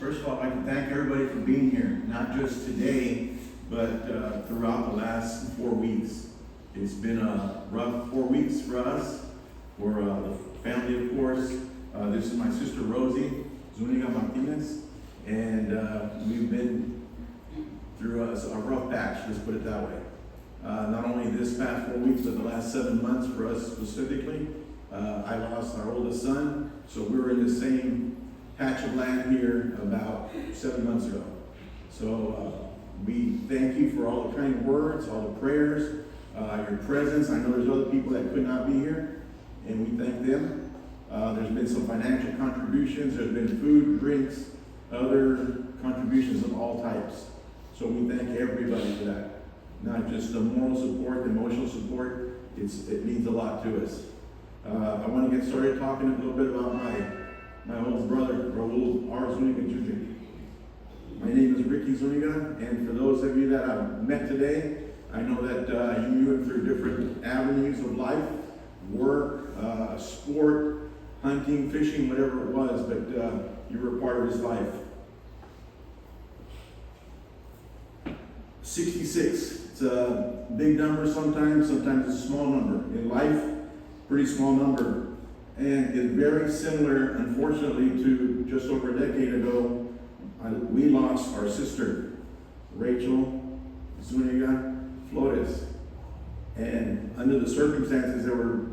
First of all, I'd like to thank everybody for being here, not just today, but throughout the last 4 weeks. It's been a rough 4 weeks for us, for the family, of course. This is my sister Rosie, Zuniga, and we've been through a rough patch, let's put it that way. Not only this past 4 weeks, but the last 7 months for us specifically. I lost our oldest son, so we were in the same patch of land here about 7 months ago. So we thank you for all the kind words, all the prayers, your presence. I know there's other people that could not be here, and we thank them. There's been some financial contributions. There's been food, drinks, other contributions of all types. So we thank everybody for that. Not just the moral support, the emotional support. It means a lot to us. I want to get started talking a little bit about my old brother, Raul, R. Zuniga Jr. My name is Ricky Zuniga, and for those of you that I've met today, I know that you knew him through different avenues of life, work, sport, hunting, fishing, whatever it was, but you were a part of his life. 66. It's a big number sometimes it's a small number. In life, pretty small number. And it's very similar, unfortunately, to just over a decade ago. We lost our sister, Rachel Zuniga Flores. And under the circumstances, there were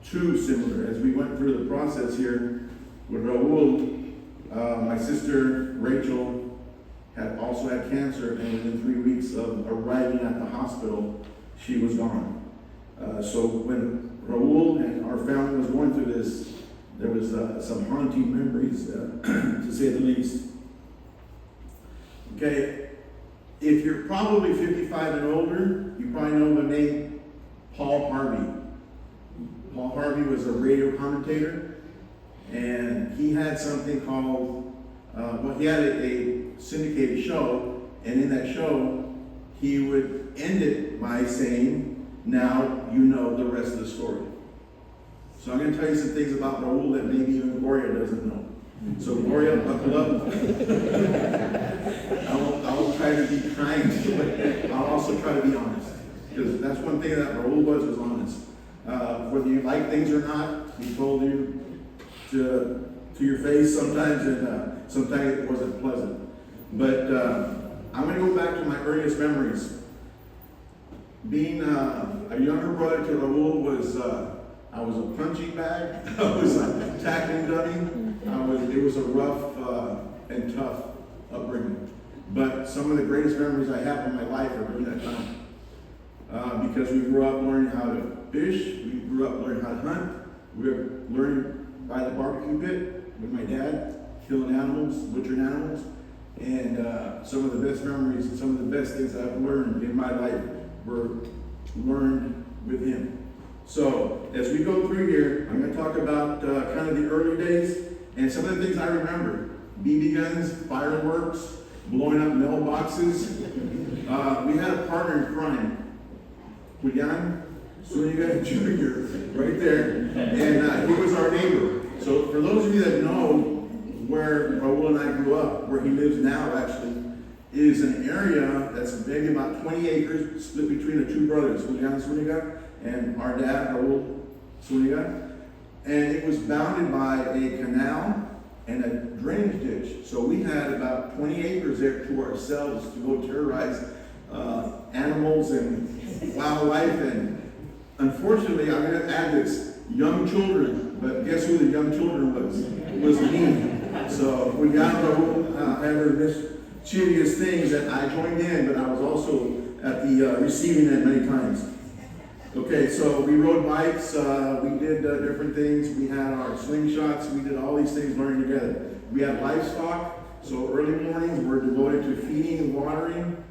two similar. As we went through the process here with Raul, my sister Rachel had also had cancer, and within 3 weeks of arriving at the hospital, she was gone. So when Raul and our family was going through this, there was some haunting memories, to say the least. Okay, if you're probably 55 and older, you probably know the name Paul Harvey. Paul Harvey was a radio commentator, and he had something called, he had a syndicated show, and in that show, he would end it by saying, "Now you know the rest of the story." So I'm going to tell you some things about Raul that maybe even Gloria doesn't know. So Gloria, buckle up. I will try to be kind, but I'll also try to be honest. Because that's one thing that Raul was honest. Whether you like things or not, he told you to your face sometimes, and sometimes it wasn't pleasant. But I'm going to go back to my earliest memories. Being a younger brother to Raul was, I was a punching bag. I was a tackling dummy. It was a rough and tough upbringing. But some of the greatest memories I have in my life are during that time. Because we grew up learning how to fish. We grew up learning how to hunt. We were learning by the barbecue pit with my dad, killing animals, butchering animals. And some of the best memories and some of the best things I've learned in my life were learned with him. So as we go through here, I'm going to talk about kind of the early days and some of the things I remember. BB guns, fireworks, blowing up mailboxes. We had a partner in crime, Julian Zuniga Jr., right there, and he was our neighbor. So for those of you that know where Raul and I grew up, where he lives now actually, is an area that's maybe about 20 acres split between the two brothers, Julian Zuniga and our dad, Raul Zuniga. And it was bounded by a canal and a drainage ditch. So we had about 20 acres there to ourselves to go terrorize animals and wildlife. And unfortunately, I'm going to add this, young children. But guess who the young children was? It was me. So we got Raul mischievous things that I joined in, but I was also at the receiving end many times. Okay, so we rode bikes, we did different things. We had our slingshots, we did all these things learning together. We had livestock, so early mornings were devoted to feeding and watering,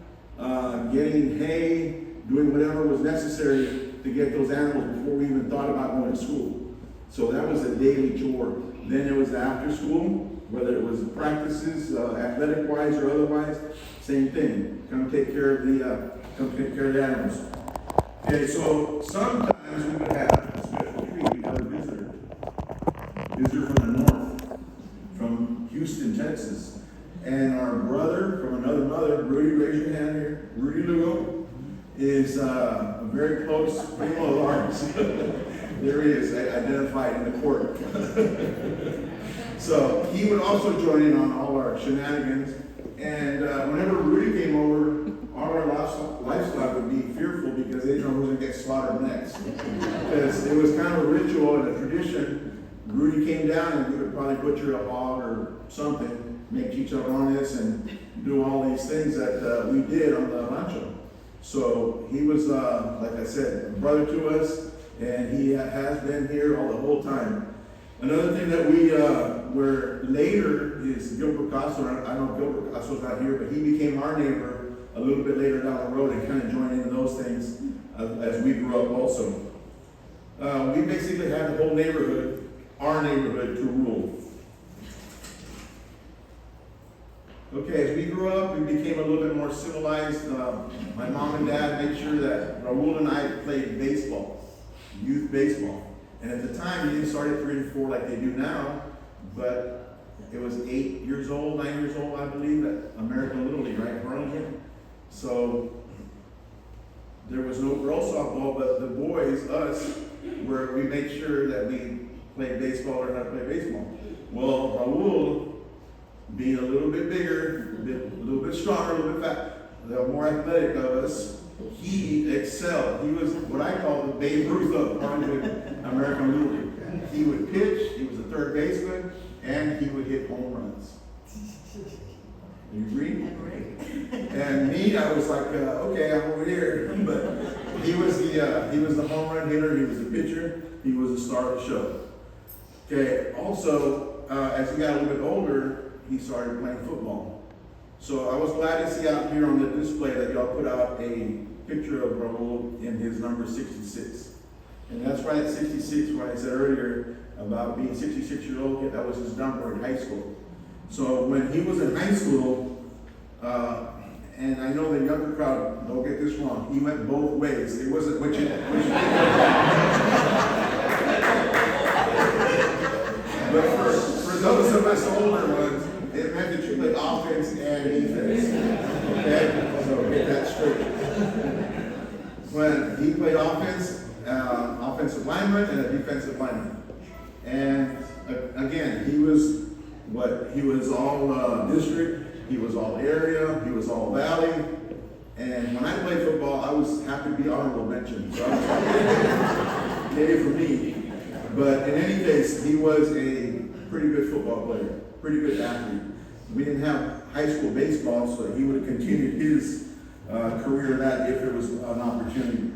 getting hay, doing whatever was necessary to get those animals before we even thought about going to school. So that was a daily chore. Then it was after school, whether it was practices, athletic-wise or otherwise, same thing. Come take care of the animals. Okay, so sometimes we would have a special treat. We'd have a visitor from the north, from Houston, Texas. And our brother from another mother, Rudy, raise your hand here. Rudy Lugo is a very close friend of ours. There he is, identified in the court. So he would also join in on all our shenanigans. And whenever Rudy came over, all our lifestyle would be fearful because they didn't know who was going to get slaughtered next. Because it was kind of a ritual and a tradition. Rudy came down and we would probably butcher a hog or something, make chicharrones and do all these things that we did on the rancho. So he was, like I said, a brother to us, and he has been here all the whole time. Another thing that we were later is Gilbert Castro. I know Gilbert Castro's not here, but he became our neighbor a little bit later down the road and kind of joined into those things as we grew up also. We basically had the whole neighborhood, our neighborhood, to rule. Okay, as we grew up, we became a little bit more civilized. My mom and dad made sure that Raul and I played baseball, youth baseball. And at the time, you didn't start at 3 and 4 like they do now, but it was 8 years old, 9 years old, I believe, at American Little League, right, Burlington? So there was no girl softball, but the boys, us, we made sure that we played baseball or not play baseball. Well, Raul, being a little bit bigger, a little bit stronger, a little bit fat, the more athletic of us, he excelled. He was what I call the Babe Ruth of American Little League. He would pitch, he was a third baseman, and he would hit home runs. You agree? And me, I was like, okay, I'm over here. But he was the home run hitter, he was the pitcher, he was the star of the show. Okay, also, as he got a little bit older, he started playing football. So I was glad to see out here on the display that y'all put out a picture of Raul in his number 66. And that's right at 66, when I said earlier about being 66-year-old, that was his number in high school. So when he was in high school, and I know the younger crowd, don't get this wrong, he went both ways. It wasn't what you But for those of us older ones, it meant that you played offense and defense. Okay? So get that straight. When he played offense, offensive lineman and a defensive lineman. And again, he was all district, he was all area, he was all valley. And when I played football, I was happy to be honorable mention. So maybe for me. But in any case, he was a pretty good football player, pretty good athlete. We didn't have high school baseball, so he would have continued his career in that if there was an opportunity.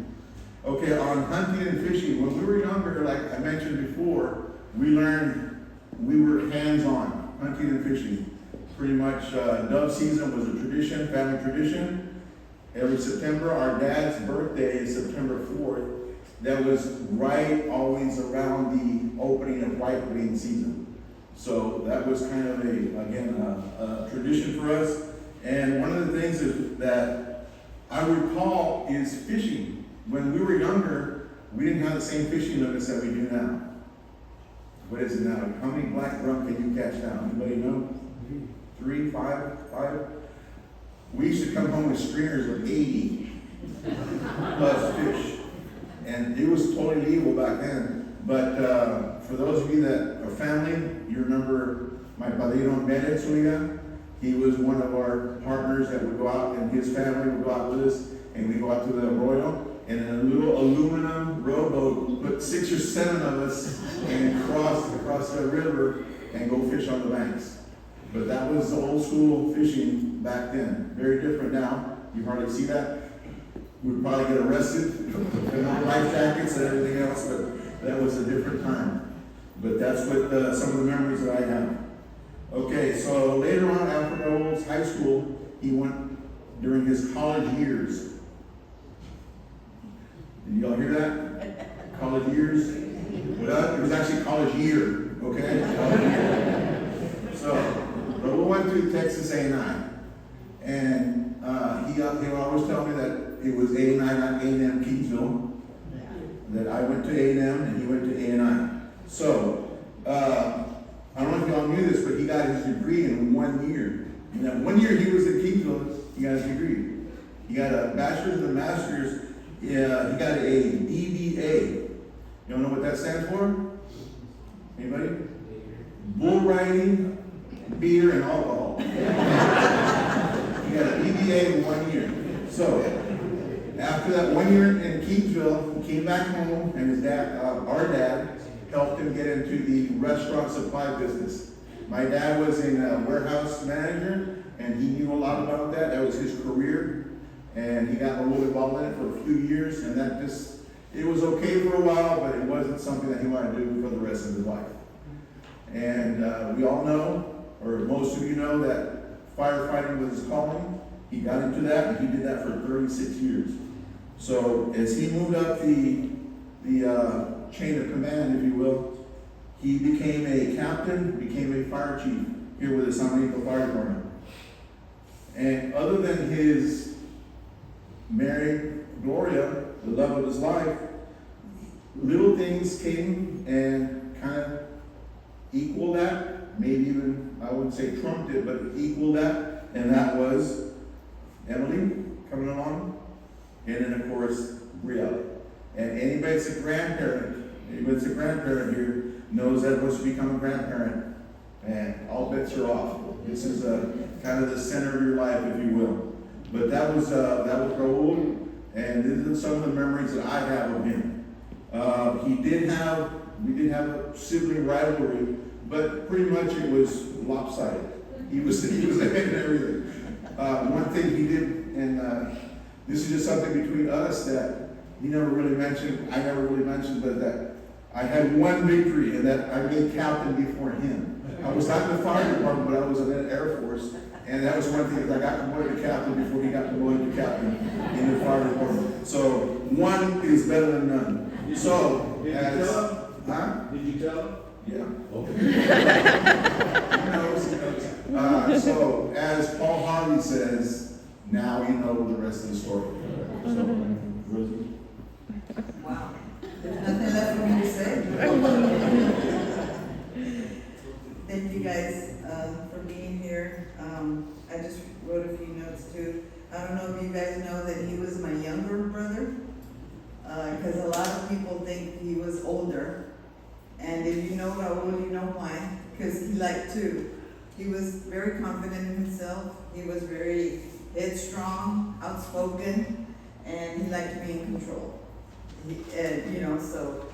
Okay, on hunting and fishing, when we were younger, like I mentioned before, we were hands-on, hunting and fishing. Pretty much dove season was a tradition, family tradition. Every September, our dad's birthday is September 4th. That was right always around the opening of white bean season. So that was kind of a tradition for us. And one of the things that I recall is fishing. When we were younger, we didn't have the same fishing limits that we do now. What is it now? How many black drum can you catch now? Anybody know? 3, 5? We used to come home with stringers of 80 plus fish. And it was totally legal back then. But for those of you that are family, you remember my padrino Benito Zuniga. He was one of our partners that would go out, and his family would go out with us, and we go out to the arroyo, and in a little aluminum rowboat, put 6 or 7 of us and cross the river and go fish on the banks. But that was old school fishing back then. Very different now. You hardly see that. We'd probably get arrested, life jackets and everything else, but that was a different time. But that's what some of the memories that I have. Okay, so later on after Raul's high school, he went during his college years. Did y'all hear that? College years? Well, it was actually college year, okay? So, Raul went to Texas A&I, and he always tell me that it was A&I, not A&M Kingsville, that I went to A&M and he went to A&I. So, I don't know if y'all knew this, but he got his degree in 1 year. And that 1 year he was at Kingsville, he got his degree. He got a bachelor's and a master's. Yeah, he got a BBA. You don't know what that stands for? Anybody? Bull riding, beer, and alcohol. He got a BBA in 1 year. So, after that 1 year in Kingsville, he came back home, and his dad, our dad, helped him get into the restaurant supply business. My dad was a warehouse manager, and he knew a lot about that. That was his career. And he got a little involved in it for a few years, and that just, it was okay for a while, but it wasn't something that he wanted to do for the rest of his life. And we all know, or most of you know, that firefighting was his calling. He got into that, and he did that for 36 years. So as he moved up the chain of command, if you will, he became a captain, became a fire chief here with the San Benito Fire Department. And other than his Mary Gloria, the love of his life, little things came and kind of equaled that, maybe even, I wouldn't say trumped it, but equaled that, and that was Emily coming along, and then of course, Brielle. And anybody that's a grandparent here knows that once you become a grandparent, and all bets are off. This is kind of the center of your life, if you will. But that was Raul, and these are some of the memories that I have of him. We did have a sibling rivalry, but pretty much it was lopsided. He was ahead in everything. One thing he did, and this is just something between us that he never really mentioned, I never really mentioned, but that I had one victory, and that I made captain before him. I was not in the fire department, but I was in the Air Force. And that was one thing, that I got promoted to captain before he got promoted to captain in the fire department. So one is better than none. So, Did you tell him? Huh? Did you tell him? Yeah. Okay. He knows. So, as Paul Harvey says, now you know the rest of the story. So, Rosie. Wow. There's nothing left for me to say. Thank you guys for being here. I just wrote a few notes too. I don't know if you guys know that he was my younger brother, because a lot of people think he was older. And if you know Raul, you know why. Because he liked to. He was very confident in himself. He was very headstrong, outspoken, and he liked to be in control. So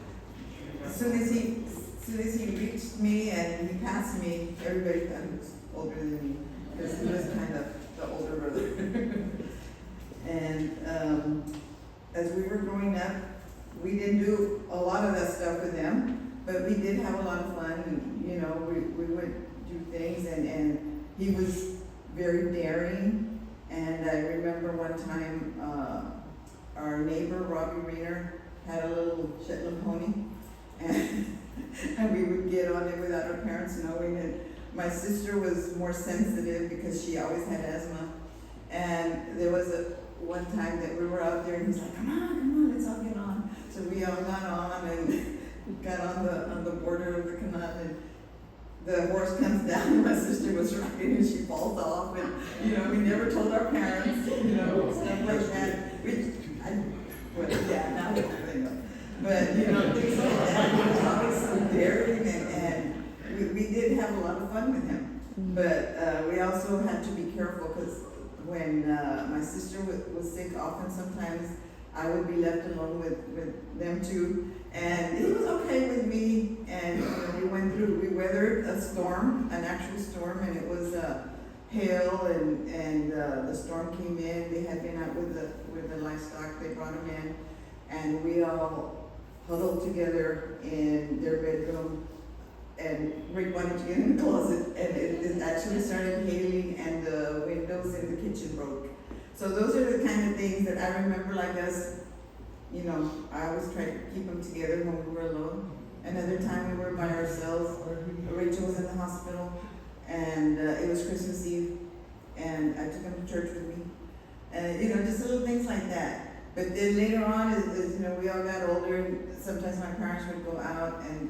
as soon as he reached me and he passed me, everybody thought he was older than me, because he was kind of the older brother. And as we were growing up, we didn't do a lot of that stuff with them, but we did have a lot of fun, and we would do things, and he was very daring. And I remember one time our neighbor, Robbie Rayner, had a little Shetland pony, and we would get on it without our parents knowing it. My sister was more sensitive because she always had asthma. And there was one time that we were out there, and he's like, come on, let's all get on. So we all got on and got on the border of the canal, and the horse comes down, and my sister was riding, and she falls off, and we never told our parents, stuff like that. Now they know. But things like that. He was always so daring, and we did have a lot of fun with him. But we also had to be careful, because when my sister was sick, often sometimes I would be left alone with them too. And he was okay with me, and we weathered a storm, an actual storm, and it was hail, and the storm came in. They had been out with the livestock. They brought them in, and we all huddled together in their bedroom, and Rick wanted to get in the closet, and it actually started hailing, and the windows in the kitchen broke. So those are the kind of things that I remember, like us. I always tried to keep them together when we were alone. Another time we were by ourselves. Rachel was in the hospital, and it was Christmas Eve, and I took him to church with me. And just little things like that. But then later on, as we all got older, and sometimes my parents would go out, and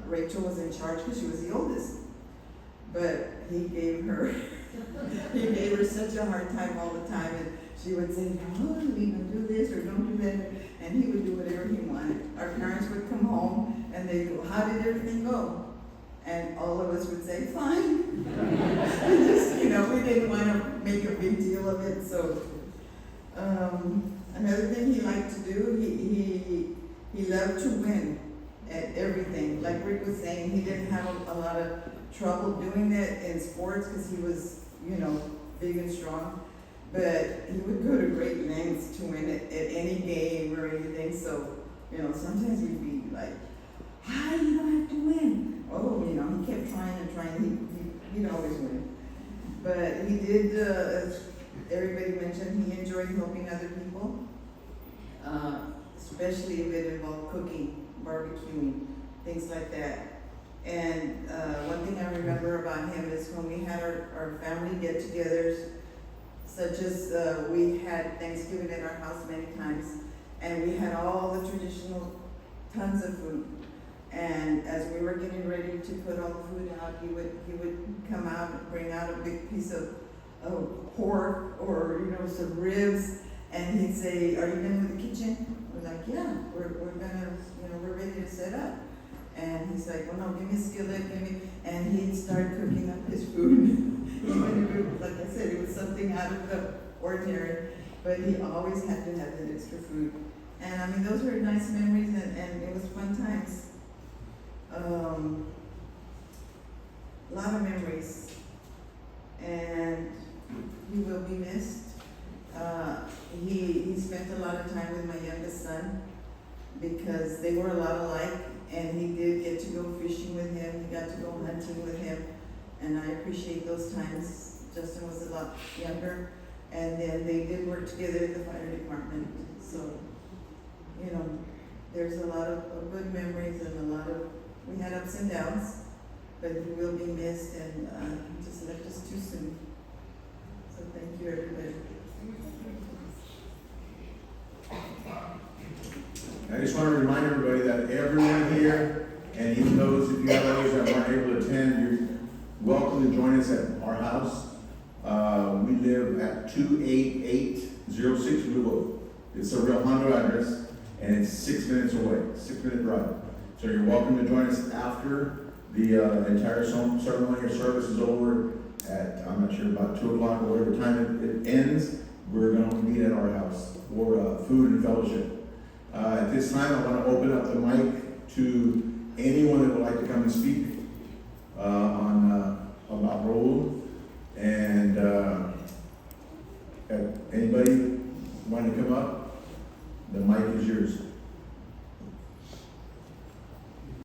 Rachel was in charge because she was the oldest. But he gave her He gave her such a hard time all the time, and she would say, "No, don't even do this or don't do that," and he would do whatever he wanted. Our parents would come home and they'd go, "How did everything go?" And all of us would say, "Fine." We just, we didn't want to make a big deal of it. So another thing he liked to do, he loved to win at everything. Like Rick was saying, he didn't have a lot of trouble doing that in sports because he was, big and strong. But he would go to great lengths to win at any game or anything. So, sometimes he'd be like, "How you don't have to win?" Oh, he kept trying and trying. He'd always win. But he did, as everybody mentioned, he enjoyed helping other people, especially if it involved cooking, barbecuing, things like that. And one thing I remember about him is when we had our family get-togethers, such as we had Thanksgiving at our house many times, and we had all the traditional tons of food. And as we were getting ready to put all the food out, he would come out and bring out a big piece of pork or some ribs, and he'd say, "Are you done with the kitchen?" We're like, "Yeah, we're gonna, we're ready to set up." And he's like, "Well, no, give me a skillet, and he'd start cooking up his food. Even if it, like I said, it was something out of the ordinary, but he always had to have that extra food. And those were nice memories, and it was fun times. A lot of memories, and he will be missed. He spent a lot of time with my youngest son because they were a lot alike, and he did get to go fishing with him. He got to go hunting with him, and I appreciate those times. Justin was a lot younger, and then they did work together at the fire department. So, there's a lot of good memories and we had ups and downs, but he will be missed, and he just left us too soon. So thank you, everybody. I just want to remind everybody that everyone here, and even those of you others that weren't able to attend, you're welcome to join us at our house. We live at 28806 Raul. It's a real Hondo address, and it's 6 minutes away, 6-minute drive. So you're welcome to join us after the entire ceremony or service is over at, I'm not sure, about 2 o'clock or whatever time it ends. We're going to meet at our house for food and fellowship. At this time, I want to open up the mic to anyone that would like to come and speak about Raul. And anybody want to come up? The mic is yours.